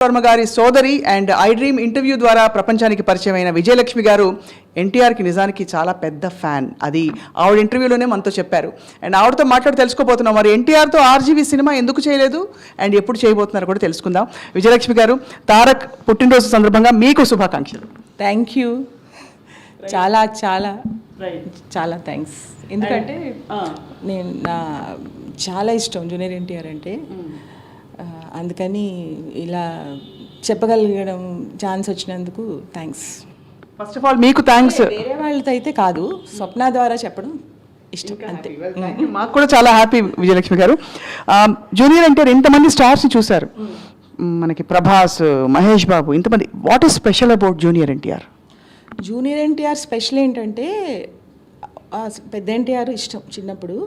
వర్మ గారి సోదరి and I dream interview ద్వారా ప్రపంచానికి పరిచయమైన విజయలక్ష్మి గారు ఎన్టీఆర్కి నిజానికి చాలా పెద్ద ఫ్యాన్. అది ఆవిడ ఇంటర్వ్యూలోనే మనతో చెప్పారు. అండ్ ఆవిడతో మాట్లాడి తెలుసుకోబోతున్నాం, మరి ఎన్టీఆర్తో ఆర్జీవీ సినిమా ఎందుకు చేయలేదు అండ్ ఎప్పుడు చేయబోతున్నారు కూడా తెలుసుకుందాం. విజయలక్ష్మి గారు, తారక్ పుట్టినరోజు సందర్భంగా మీకు శుభాకాంక్షలు. థ్యాంక్ యూ, చాలా చాలా చాలా థ్యాంక్స్. ఎందుకంటే నేను చాలా ఇష్టం జూనియర్ ఎన్టీఆర్ అంటే, అందుకని ఇలా చెప్పగలిగడం ఛాన్స్ వచ్చినందుకు థ్యాంక్స్. ఫస్ట్ ఆఫ్ ఆల్ మీకు థ్యాంక్స్. వేరే వాళ్ళతో అయితే కాదు, స్వప్న ద్వారా చెప్పడం ఇష్టం అంతే. మాకు కూడా చాలా హ్యాపీ విజయలక్ష్మి గారు. జూనియర్ ఎన్టీఆర్ ఇంతమంది స్టార్స్ని చూశారు, మనకి ప్రభాస్, మహేష్ బాబు, ఇంతమంది. What is special about junior NTR? Junior NTR special ఏంటంటే, పెద్ద ఎన్టీఆర్ ఇష్టం చిన్నప్పుడు,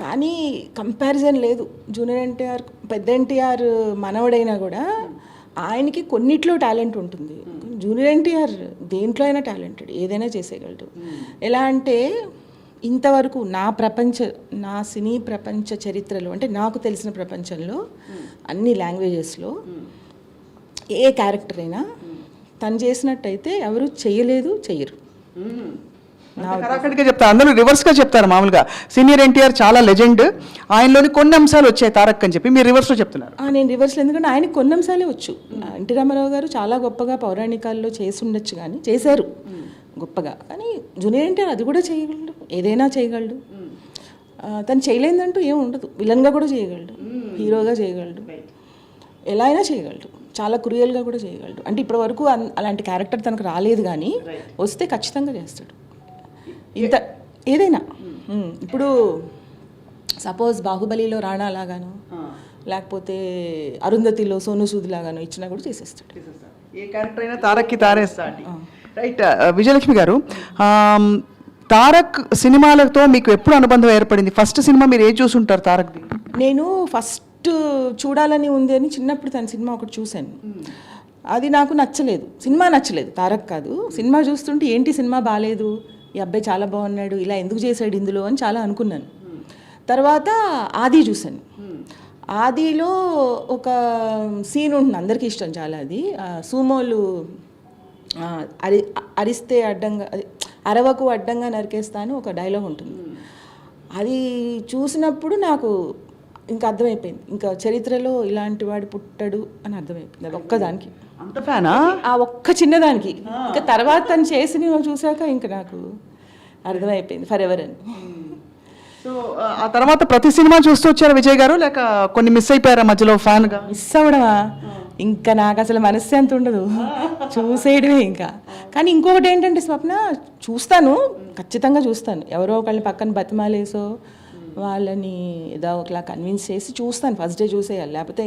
కానీ కంపారిజన్ లేదు. జూనియర్ ఎన్టీఆర్ పెద్ద ఎన్టీఆర్ మనవడైనా కూడా ఆయనకి కొన్నిట్లో టాలెంట్ ఉంటుంది. జూనియర్ ఎన్టీఆర్ దేంట్లో అయినా టాలెంటెడ్, ఏదైనా చేసేయగలడు. ఎలా అంటే, ఇంతవరకు నా సినీ ప్రపంచ చరిత్రలో, అంటే నాకు తెలిసిన ప్రపంచంలో అన్ని లాంగ్వేజెస్లో ఏ క్యారెక్టర్ అయినా తను చేసినట్టయితే ఎవరు చెయ్యలేదు, చెయ్యరు. కరెక్ట్గా చెప్తారు, అందరూ రివర్స్గా చెప్తారు. మామూలుగా సీనియర్ ఎన్టీఆర్ చాలా లెజెండ్, ఆయనలోని కొన్ని అంశాలు వచ్చాయి తారక్ అని చెప్పి మీరు రివర్స్లో చెప్తున్నారు. నేను రివర్స్లో, ఎందుకంటే ఆయనకి కొన్ని అంశాలే వచ్చు. ఎన్టీ రామారావు గారు చాలా గొప్పగా పౌరాణికాల్లో చేసి ఉండొచ్చు, కానీ చేశారు గొప్పగా. కానీ జూనియర్ ఎన్టీఆర్ అది కూడా చేయగలడు, ఏదైనా చేయగలడు. తను చేయలేదంటూ ఏం ఉండదు. విలన్గా కూడా చేయగలడు, హీరోగా చేయగలడు, ఎలా అయినా చేయగలడు. చాలా క్రూయల్గా కూడా చేయగలడు. అంటే ఇప్పటి వరకు అలాంటి క్యారెక్టర్ తనకు రాలేదు, కానీ వస్తే ఖచ్చితంగా చేస్తాడు. ఇంత ఏదైనా. ఇప్పుడు సపోజ్ బాహుబలిలో రాణా లాగాను, లేకపోతే అరుంధతిలో సోను సూద్ లాగాను ఇచ్చినా కూడా చేసేస్తాడు. ఏ క్యారెక్టర్ అయినా తారక్కి తారేస్తాడు. రైట్. విజయలక్ష్మి గారు, తారక్ సినిమాలతో మీకు ఎప్పుడు అనుబంధం ఏర్పడింది? ఫస్ట్ సినిమా మీరు ఏది చూసుంటారు తారక్ది? నేను ఫస్ట్ చూడాలని ఉంది అని చిన్నప్పుడు తన సినిమా ఒకటి చూశాను. అది నాకు నచ్చలేదు, సినిమా నచ్చలేదు, తారక్ కాదు. సినిమా చూస్తుంటే ఏంటి సినిమా బాగాలేదు, ఈ అబ్బాయి చాలా బాగున్నాడు, ఇలా ఎందుకు చేశాడు ఇందులో అని చాలా అనుకున్నాను. తర్వాత ఆది చూశాను. ఆదిలో ఒక సీన్ ఉంటుంది, అందరికీ ఇష్టం చాలా. అది సూమోలు అరిస్తే అడ్డంగా, అరవకు అడ్డంగా నరికేస్తాను ఒక డైలాగ్ ఉంటుంది. అది చూసినప్పుడు నాకు ఇంకా అర్థమైపోయింది, ఇంకా చరిత్రలో ఇలాంటి వాడు పుట్టడు అని అర్థమైపోయింది. అది ఒక్కదానికి, అంత ఫ్యానా? ఆ ఒక్క చిన్నదానికి. ఇంకా తర్వాత తను చేసి చూసాక ఇంకా నాకు అర్థమైపోయింది ఫర్ ఎవర్ అని. సో ఆ తర్వాత ప్రతి సినిమా చూస్తూ వచ్చారు విజయ్ గారు, లేక కొన్ని మిస్ అయిపోయారా మధ్యలో? ఫ్యాన్గా మిస్ అవ్వడమా? ఇంకా నాకు అసలు మనశ్శాంతి ఉండదు, చూసేయడమే ఇంకా. కానీ ఇంకొకటి ఏంటంటే, స్వప్న చూస్తాను, ఖచ్చితంగా చూస్తాను. ఎవరో ఒకళ్ళని పక్కన బతిమాలేసో వాళ్ళని ఏదో ఒకలా కన్విన్స్ చేసి చూస్తాను. ఫస్ట్ డే చూసేయాలి, లేకపోతే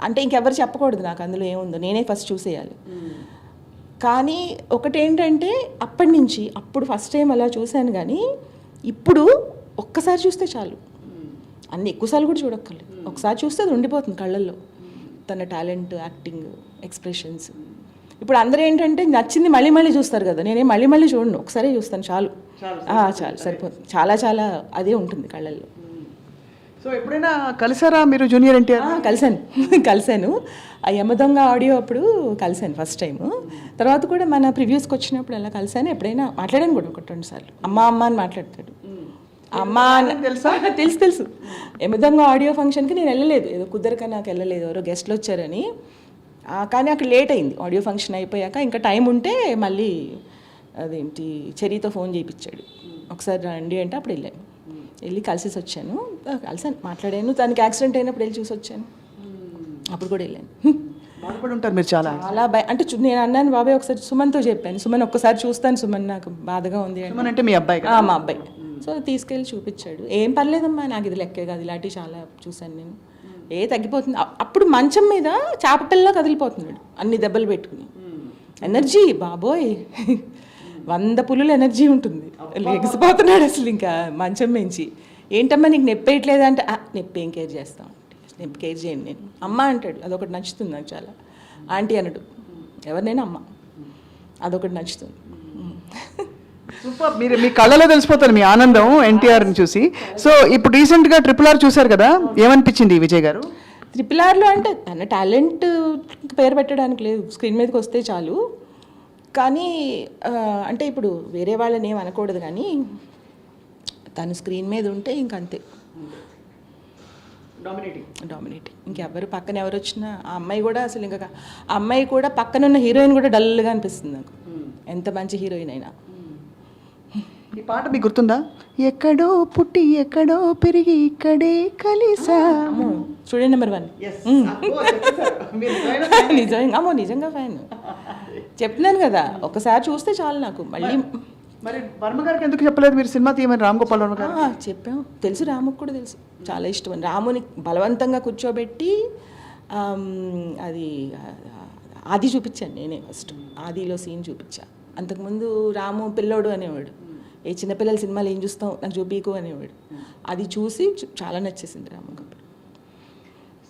అంటే ఇంకెవరు చెప్పకూడదు నాకు అందులో ఏముందో, నేనే ఫస్ట్ చూసేయాలి. కానీ ఒకటేంటంటే, అప్పటి నుంచి అప్పుడు ఫస్ట్ టైం అలా చూశాను, కానీ ఇప్పుడు ఒక్కసారి చూస్తే చాలు. అన్ని ఎక్కువసార్లు కూడా చూడక్కర్లేదు, ఒకసారి చూస్తే అది ఉండిపోతుంది కళ్ళల్లో, తన టాలెంట్, యాక్టింగ్, ఎక్స్ప్రెషన్స్. ఇప్పుడు అందరూ ఏంటంటే నచ్చింది మళ్ళీ మళ్ళీ చూస్తారు కదా, నేనే మళ్ళీ మళ్ళీ చూడను, ఒకసారి చూస్తాను చాలు, చాలు సరిపోతుంది. చాలా చాలా అదే ఉంటుంది కళ్ళల్లో. సో ఎప్పుడైనా కలిసారా మీరు జూనియర్ ఎన్టీఆర్? కలిశాను. ఆ యమదొంగ ఆడియో అప్పుడు కలిశాను ఫస్ట్ టైము. తర్వాత కూడా మన ప్రివ్యూస్కి వచ్చినప్పుడు అలా కలిశాను. ఎప్పుడైనా మాట్లాడాను కూడా ఒకటి రెండు సార్లు. అమ్మ అమ్మ అని మాట్లాడతాడు. అమ్మ తెలుసా? తెలుసు. యమదొంగ ఆడియో ఫంక్షన్కి నేను వెళ్ళలేదు, ఏదో కుదరక నాకు వెళ్ళలేదు, ఎవరో గెస్ట్లు వచ్చారని. కానీ అక్కడ లేట్ అయింది. ఆడియో ఫంక్షన్ అయిపోయాక ఇంకా టైం ఉంటే మళ్ళీ అదేంటి చెరీతో ఫోన్ చేయించాడు, ఒకసారి రండి అంటే అప్పుడు వెళ్ళాను. వెళ్ళి కలిసేసి వచ్చాను, కలిసాను, మాట్లాడాను. తనకి యాక్సిడెంట్ అయినప్పుడు వెళ్ళి చూసి వచ్చాను, అప్పుడు కూడా వెళ్ళాను. బాధపడి ఉంటారు మీరు చాలా. అంటే నేను అన్నాను, బాబాయ్ ఒకసారి సుమన్తో చెప్పాను, సుమన్ ఒక్కసారి చూస్తాను సుమన్, నాకు బాధగా ఉంది అంటే. మీ అబ్బాయి? మా అబ్బాయి. సో తీసుకెళ్ళి చూపించాడు. ఏం పర్లేదమ్మా, నాకు ఇది లెక్కే కాదు, ఇలాంటివి చాలా చూశాను నేను, తగ్గిపోతుంది. అప్పుడు మంచం మీద చేపపిల్ల కదిలిపోతున్నాడు, అన్ని దెబ్బలు పెట్టుకుని. ఎనర్జీ బాబోయ్, 100 పులుల ఎనర్జీ ఉంటుంది. లెగిసిపోతున్నాడు అసలు ఇంకా మంచం మించి. ఏంటమ్మా నీకు నొప్పి వేయట్లేదంటే, నొప్పి ఏం కేర్ చేస్తాం, నొప్పి కేర్ చేయండి నేను. అమ్మ అంటాడు, అదొకటి నచ్చుతుంది నాకు చాలా. ఆంటీ అనడు, ఎవరినైనా అమ్మ, అదొకటి నచ్చుతుంది. సూపర్. మీరు మీ కళ్ళలో తెలిసిపోతారు మీ ఆనందం ఎన్టీఆర్ని చూసి. సో ఇప్పుడు రీసెంట్గా RRR చూశారు కదా, ఏమనిపించింది విజయ్ గారు? RRRలో అంటే తన టాలెంట్ పేరు పెట్టడానికి లేదు, స్క్రీన్ మీదకి వస్తే చాలు. కానీ అంటే ఇప్పుడు వేరే వాళ్ళని ఏం అనకూడదు, కానీ తను స్క్రీన్ మీద ఉంటే ఇంకంతే, డామినేటింగ్. ఇంకెవరు పక్కన ఎవరు వచ్చినా ఆ అమ్మాయి కూడా అసలు ఇంకా ఆ అమ్మాయి కూడా పక్కన ఉన్న హీరోయిన్ కూడా డల్గా అనిపిస్తుంది నాకు, ఎంత మంచి హీరోయిన్ అయినా. ఈ పాట మీకు గుర్తుందా? ఎక్కడో పుట్టి ఎక్కడో పెరిగి ఇక్కడే కలిసా. Student number 1. నిజంగా ఫ్యాన్. చెప్తున్నాను కదా, ఒకసారి చూస్తే చాలు నాకు. మళ్ళీ మరి వర్మ గారికి ఎందుకు చెప్పలేదు మీరు సినిమా తీయమని? రామ్ గోపాల్ వర్మ గారు చెప్పాం, తెలుసు, రాముకు కూడా తెలుసు, చాలా ఇష్టం అని. రాముని బలవంతంగా కూర్చోబెట్టి ఆది చూపించాను నేనే, ఫస్ట్ ఆదిలో సీన్ చూపించా. అంతకుముందు రాము పిల్లోడు అనేవాడు, ఏ చిన్నపిల్లల సినిమాలు ఏం చూస్తాం నాకు చూపీకు అనేవాడు. అది చూసి చాలా నచ్చేసింది రాము గారు.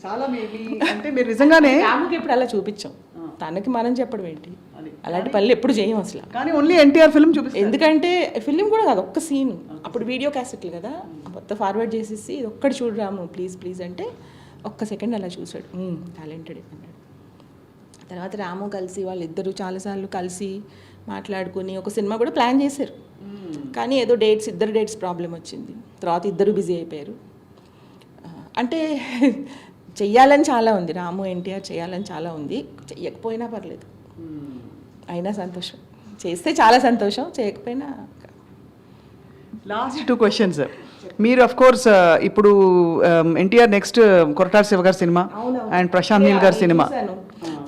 చాలా అంటే మీరు నిజంగానే రాముకి ఎప్పుడు అలా చూపించాం, తనకి మనం చెప్పడం ఏంటి, అలాంటి పనులు ఎప్పుడు చేయం అసలు. కానీ ఓన్లీ ఎన్టీఆర్ ఫిల్మ్ చూపిస్తాం, ఎందుకంటే ఫిలిం కూడా కాదు, ఒక్క సీన్. అప్పుడు వీడియో క్యాసెట్లు కదా, మొత్తం ఫార్వర్డ్ చేసేసి ఇది ఒక్కటి చూడు రాము ప్లీజ్ అంటే ఒక్క సెకండ్ అలా చూసాడు, టాలెంటెడ్ అన్నాడు. తర్వాత రాము కలిసి వాళ్ళిద్దరూ చాలాసార్లు కలిసి మాట్లాడుకుని ఒక సినిమా కూడా ప్లాన్ చేశారు. కానీ ఏదో ఇద్దరు డేట్స్ ప్రాబ్లం వచ్చింది, తర్వాత ఇద్దరు బిజీ అయిపోయారు. అంటే చెయ్యాలని చాలా ఉంది, రాము ఎన్టీఆర్ చేయాలని చాలా ఉంది, చెయ్యకపోయినా పర్లేదు, అయినా సంతోషం. చేస్తే చాలా సంతోషం, చేయకపోయినా. Last 2 questions. మీరు అఫ్ కోర్స్ ఇప్పుడు ఎన్టీఆర్ నెక్స్ట్ కొరటాల శివ గారి సినిమా అండ్ ప్రశాంత్ నీల్ గారి సినిమా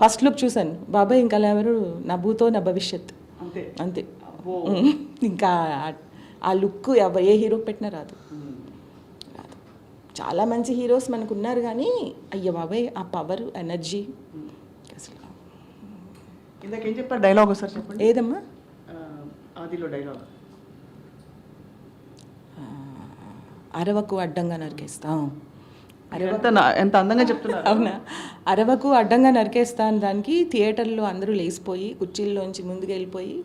ఫస్ట్ లుక్ చూశాను. బాబాయ్ ఇంకా ఎవరు, నా భూతో నా భవిష్యత్, అంతే. ఇంకా ఆ లుక్ ఏ హీరో పెట్టినా రాదు. చాలా మంచి హీరోస్ మనకు ఉన్నారు, కానీ అయ్య బాబాయ్ ఆ పవర్ ఎనర్జీ అసలు. ఇందాకేం చెప్పారు డైలాగ్ ఒకసారి చెప్పండి. ఏదమ్మా? ఆదిలో డైలాగ్, అరవకు అడ్డంగా నరికేస్తాం. ఎంత అందంగా చెప్తున్నారు. అవునా? అరవకు అడ్డంగా నరికేస్తాను దానికి థియేటర్లో అందరూ లేచిపోయి కుర్చీల్లోంచి ముందుకు వెళ్ళిపోయి,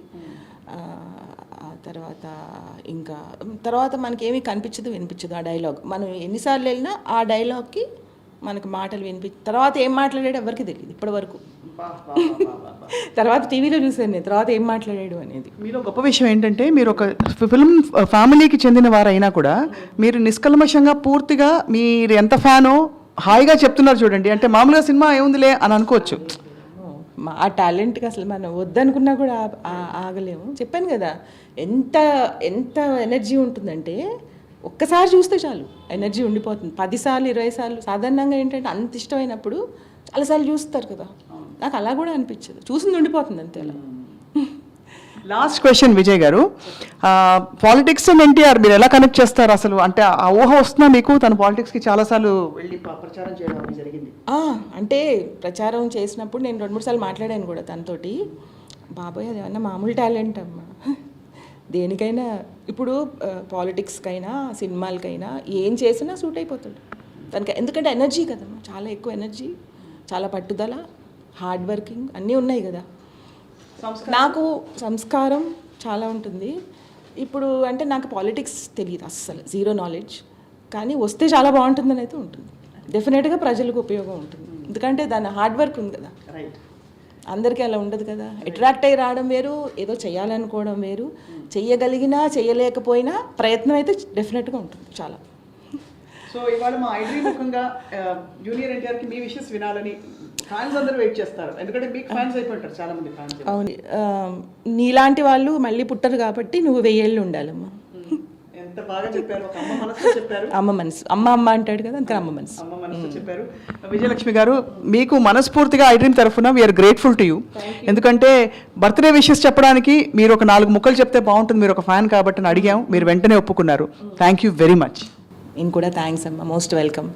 తర్వాత మనకేమీ కనిపించదు వినిపించదు ఆ డైలాగ్. మనం ఎన్నిసార్లు వెళ్ళినా ఆ డైలాగ్కి మనకు మాటలు తర్వాత ఏం మాట్లాడాడు ఎవరికి తెలియదు ఇప్పటి వరకు. తర్వాత టీవీలో చూసాను నేను తర్వాత ఏం మాట్లాడాడు అనేది. మీలో గొప్ప విషయం ఏంటంటే మీరు ఒక ఫిల్మ్ ఫ్యామిలీకి చెందిన వారైనా కూడా మీరు నిష్కల్మషంగా పూర్తిగా మీరు ఎంత ఫ్యానో హాయిగా చెప్తున్నారు చూడండి. అంటే మామూలుగా సినిమా ఏముందిలే అని అనుకోవచ్చు, ఆ టాలెంట్కి అసలు మనం వద్దనుకున్నా కూడా ఆగలేము. చెప్పాను కదా ఎంత ఎనర్జీ ఉంటుందంటే ఒక్కసారి చూస్తే చాలు ఎనర్జీ ఉండిపోతుంది. 10 సార్లు 20 సార్లు సాధారణంగా ఏంటంటే అంత ఇష్టమైనప్పుడు చాలాసార్లు చూస్తారు కదా, నాకు అలా కూడా అనిపించదు, చూసింది ఉండిపోతుంది అంతే అలా. లాస్ట్ క్వశ్చన్ విజయ్ గారు, పాలిటిక్స్ అండ్ ఎన్టీఆర్ మీరు ఎలా కనెక్ట్ చేస్తారు అసలు? అంటే ఆ ఊహ వస్తుందా మీకు? తను పాలిటిక్స్కి చాలాసార్లు వెళ్ళి ప్రచారం చేయడం జరిగింది. అంటే ప్రచారం చేసినప్పుడు నేను 2-3 సార్లు మాట్లాడాను కూడా తనతోటి. బాబాయ్ అది ఏమన్నా మామూలు టాలెంట్ అమ్మా, దేనికైనా ఇప్పుడు పాలిటిక్స్కైనా సినిమాలకైనా ఏం చేసినా సూట్ అయిపోతాడు తనకి. ఎందుకంటే ఎనర్జీ కదమ్మా, చాలా ఎక్కువ ఎనర్జీ, చాలా పట్టుదల, హార్డ్ వర్కింగ్ అన్నీ ఉన్నాయి కదా. నాకు సంస్కారం చాలా ఉంటుంది. ఇప్పుడు అంటే నాకు పాలిటిక్స్ తెలియదు అస్సలు, జీరో నాలెడ్జ్, కానీ వస్తే చాలా బాగుంటుందని అయితే ఉంటుంది. డెఫినెట్గా ప్రజలకు ఉపయోగం ఉంటుంది, ఎందుకంటే దాని హార్డ్ వర్క్ ఉంది కదా. అందరికీ అలా ఉండదు కదా, అట్రాక్ట్ అయ్యి రావడం వేరు, ఏదో చేయాలనుకోవడం వేరు. చెయ్యగలిగినా చేయలేకపోయినా ప్రయత్నం అయితే డెఫినెట్గా ఉంటుంది చాలా. సో ఇవాళ మా ఐడ్రీ ముఖంగా జూనియర్ ఎన్టీఆర్కి మీ విషెస్ వినాలని ఫ్యాన్స్ అందరూ వెయిట్ చేస్తారు, ఎందుకంటే మీకు ఫ్యాన్స్ అయిపోతారు చాలా మంది ఫ్యాన్స్. అవును, నీలాంటి వాళ్ళు మళ్ళీ పుట్టరు కాబట్టి నువ్వు 1000 ఏళ్ళు ఉండాలమ్మా. ఎంత బాగా చెప్పారు, ఒక అమ్మ మనసుతో చెప్పారు. అమ్మ మనసు, అమ్మ అంటాడు కదా, అంతే అమ్మ మనసు. అమ్మ మనసుతో చెప్పారు. విజయలక్ష్మి గారు మీకు మనస్ఫూర్తిగా ఐడ్రీమ్ తరఫున వీఆర్ గ్రేట్ఫుల్ టు యూ. ఎందుకంటే బర్త్డే విషెస్ చెప్పడానికి మీరు ఒక 4 ముక్కలు చెప్తే బాగుంటుంది, మీరు ఒక ఫ్యాన్ కాబట్టి అని అడిగాం, మీరు వెంటనే ఒప్పుకున్నారు. Thank you very much. నేను కూడా థ్యాంక్స్ అమ్మ, మోస్ట్ వెల్కమ్.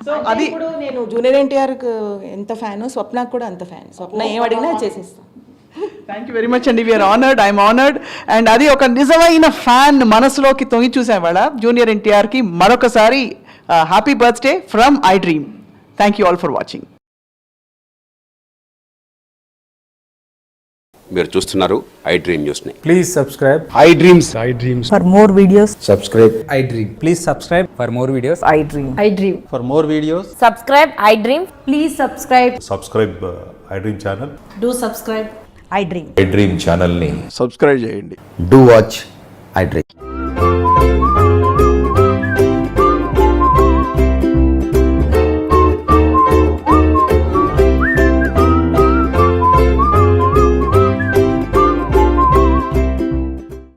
సో అది ఇప్పుడు నేను జూనియర్ ఎన్టీఆర్కి ఎంత ఫ్యానో స్వప్నకు కూడా అంత ఫ్యాన్. స్వప్న ఏం అడిగినా చేసేస్తాను. థ్యాంక్ యూ వెరీ మచ్ అండి, we are honoured, I'm honoured. And అది ఒక నిజమైన ఫ్యాన్ మనసులోకి తొంగి చూసేవాళ్ళ జూనియర్ ఎన్టీఆర్కి మరొకసారి happy birthday from I dream. Thank you all for watching. మీరు చూస్తున్నారు ఐ డ్రీమ్ న్యూస్ని. Please subscribe. I dreams For more videos, subscribe. I Dream. Please subscribe for more videos. I dream. I dream. For more videos. Subscribe, I dream. Please subscribe. Subscribe I dream channel. Do subscribe. I dream. I dream ఛానల్ని subscribe చేయండి. Do watch I dream.